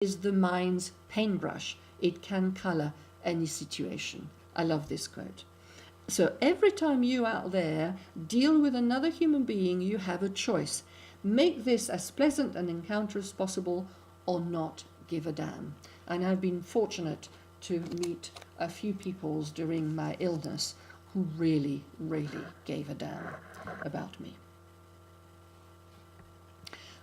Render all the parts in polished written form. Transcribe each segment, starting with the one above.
is the mind's paintbrush. It can color any situation. I love this quote. So every time you out there deal with another human being, you have a choice. Make this as pleasant an encounter as possible or not give a damn. And I've been fortunate to meet a few people during my illness who really, really gave a damn about me.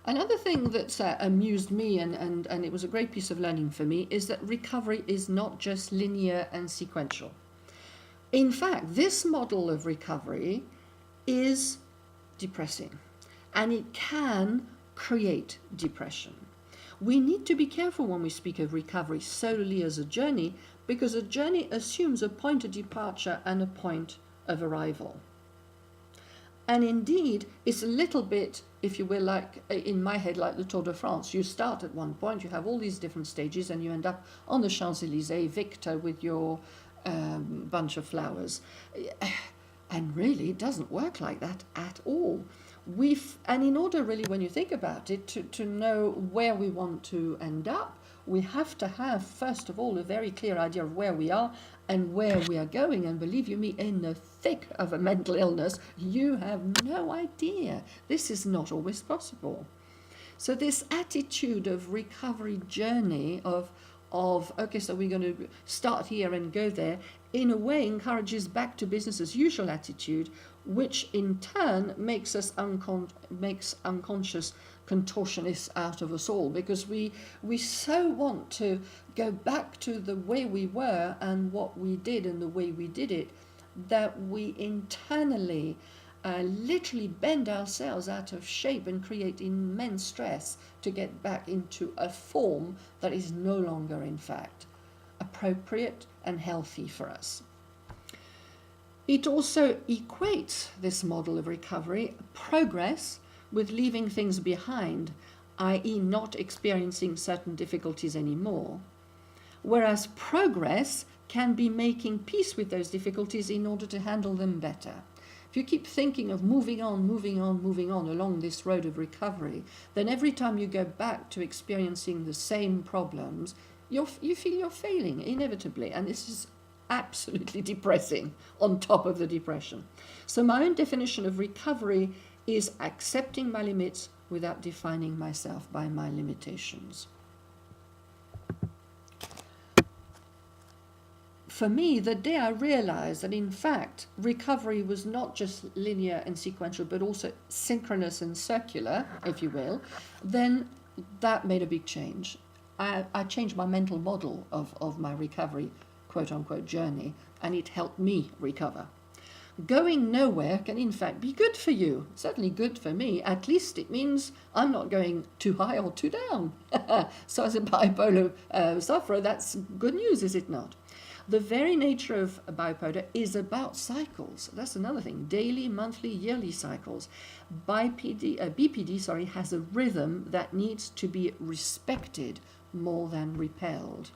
Another thing that amused me, and it was a great piece of learning for me, is that recovery is not just linear and sequential. In fact, this model of recovery is depressing, and it can create depression. We need to be careful when we speak of recovery solely as a journey, because a journey assumes a point of departure and a point of arrival. And indeed, it's a little bit, if you will, like in my head, like the Tour de France. You start at one point, you have all these different stages, and you end up on the Champs-Élysées, victor with your bunch of flowers. And really, it doesn't work like that at all. And in order really, when you think about it, to know where we want to end up, we have to have, first of all, a very clear idea of where we are and where we are going. And believe you me, in the thick of a mental illness, you have no idea. This is not always possible. So this attitude of recovery journey of okay, so we're going to start here and go there, in a way encourages back to business as usual attitude, which in turn makes us unconscious contortionists out of us all, because we so want to go back to the way we were and what we did and the way we did it, that we internally literally bend ourselves out of shape and create immense stress to get back into a form that is no longer, in fact, appropriate and healthy for us. It also equates, this model of recovery, progress with leaving things behind, i.e. not experiencing certain difficulties anymore, whereas progress can be making peace with those difficulties in order to handle them better. If you keep thinking of moving on along this road of recovery, then every time you go back to experiencing the same problems, you feel you're failing inevitably, and this is absolutely depressing on top of the depression. So my own definition of recovery is accepting my limits without defining myself by my limitations. For me, the day I realized that in fact recovery was not just linear and sequential, but also synchronous and circular, if you will, then that made a big change. I changed my mental model of my recovery, quote unquote, journey, and it helped me recover. Going nowhere can in fact be good for you, certainly good for me. At least it means I'm not going too high or too down. So as a bipolar sufferer, that's good news, is it not? The very nature of bipolar is about cycles. That's another thing, daily, monthly, yearly cycles. BPD has a rhythm that needs to be respected more than repelled.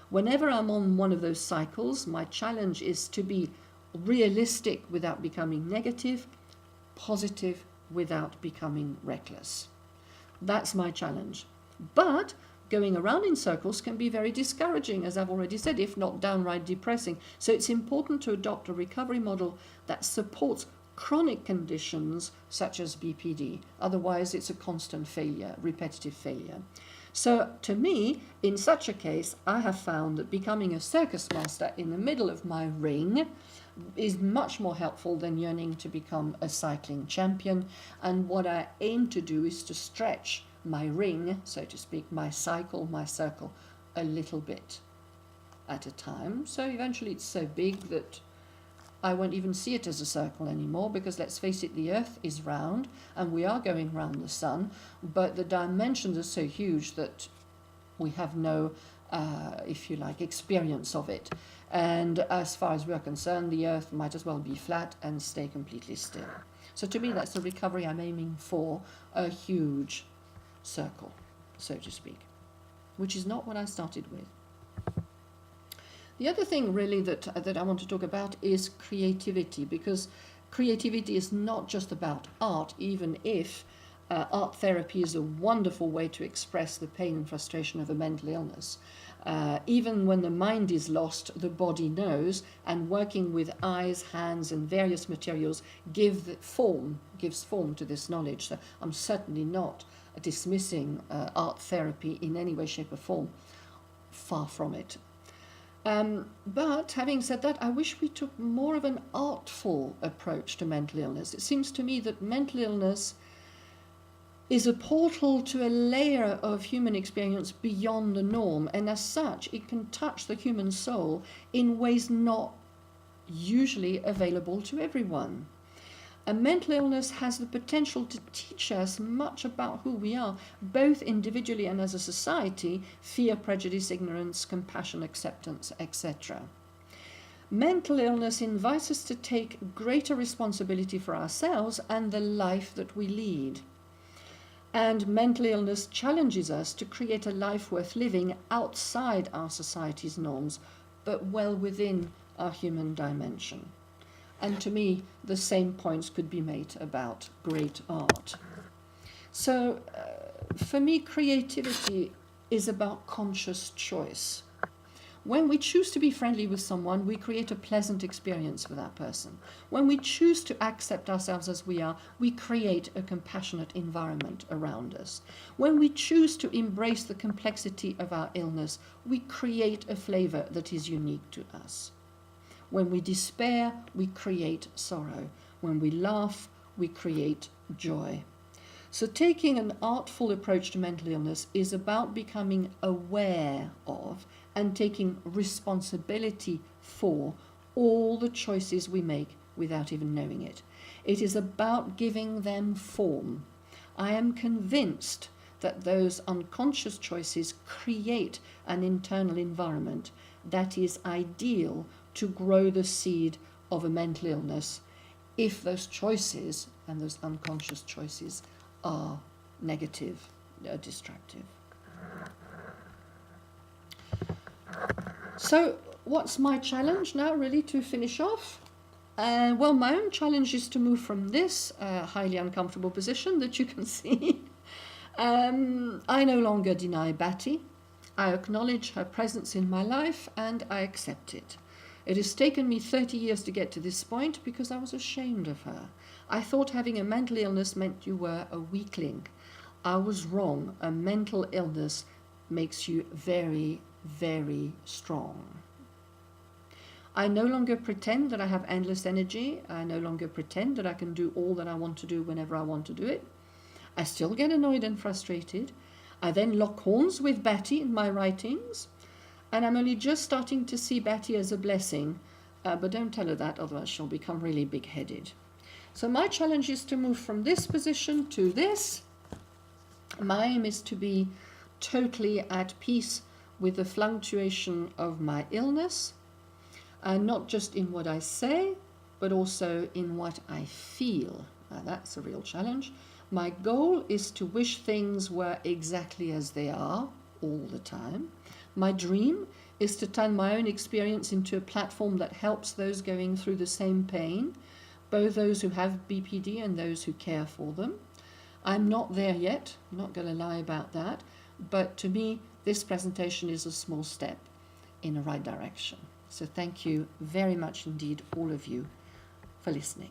Whenever I'm on one of those cycles, my challenge is to be realistic without becoming negative, positive without becoming reckless. That's my challenge. But going around in circles can be very discouraging, as I've already said, if not downright depressing. So it's important to adopt a recovery model that supports chronic conditions such as BPD. Otherwise, it's a constant failure, repetitive failure. So to me, in such a case, I have found that becoming a circus master in the middle of my ring is much more helpful than yearning to become a cycling champion. And what I aim to do is to stretch my ring, so to speak, my cycle, my circle, a little bit at a time. So eventually it's so big that I won't even see it as a circle anymore, because let's face it, the Earth is round and we are going round the sun, but the dimensions are so huge that we have no, if you like, experience of it. And as far as we're concerned, the Earth might as well be flat and stay completely still. So to me, that's the recovery I'm aiming for, a huge circle, so to speak, which is not what I started with. The other thing really that I want to talk about is creativity, because creativity is not just about art, even if Art therapy is a wonderful way to express the pain and frustration of a mental illness. Even when the mind is lost, the body knows, and working with eyes, hands, and various materials gives form to this knowledge. So I'm certainly not dismissing art therapy in any way, shape, or form. Far from it. But having said that, I wish we took more of an artful approach to mental illness. It seems to me that mental illness is a portal to a layer of human experience beyond the norm, and as such it can touch the human soul in ways not usually available to everyone. A mental illness has the potential to teach us much about who we are, both individually and as a society: fear, prejudice, ignorance, compassion, acceptance, etc. Mental illness invites us to take greater responsibility for ourselves and the life that we lead. And mental illness challenges us to create a life worth living outside our society's norms, but well within our human dimension. And to me, the same points could be made about great art. So, for me, creativity is about conscious choice. When we choose to be friendly with someone, we create a pleasant experience for that person. When we choose to accept ourselves as we are, we create a compassionate environment around us. When we choose to embrace the complexity of our illness, we create a flavor that is unique to us. When we despair, we create sorrow. When we laugh, we create joy. So taking an artful approach to mental illness is about becoming aware of and taking responsibility for all the choices we make without even knowing it. It is about giving them form. I am convinced that those unconscious choices create an internal environment that is ideal to grow the seed of a mental illness, if those choices and those unconscious choices are negative, destructive. So what's my challenge now, really, to finish off? Well, my own challenge is to move from this highly uncomfortable position that you can see. I no longer deny Batty. I acknowledge her presence in my life and I accept it. It has taken me 30 years to get to this point because I was ashamed of her. I thought having a mental illness meant you were a weakling. I was wrong. A mental illness makes you very, very strong. I no longer pretend that I have endless energy. I no longer pretend that I can do all that I want to do whenever I want to do it. I still get annoyed and frustrated. I then lock horns with Batty in my writings. And I'm only just starting to see Batty as a blessing. But don't tell her that, otherwise she'll become really big-headed. So my challenge is to move from this position to this. My aim is to be totally at peace with the fluctuation of my illness, and not just in what I say, but also in what I feel. Now that's a real challenge. My goal is to wish things were exactly as they are all the time. My dream is to turn my own experience into a platform that helps those going through the same pain, both those who have BPD and those who care for them. I'm not there yet, I'm not going to lie about that, but to me this presentation is a small step in the right direction. So thank you very much indeed, all of you, for listening.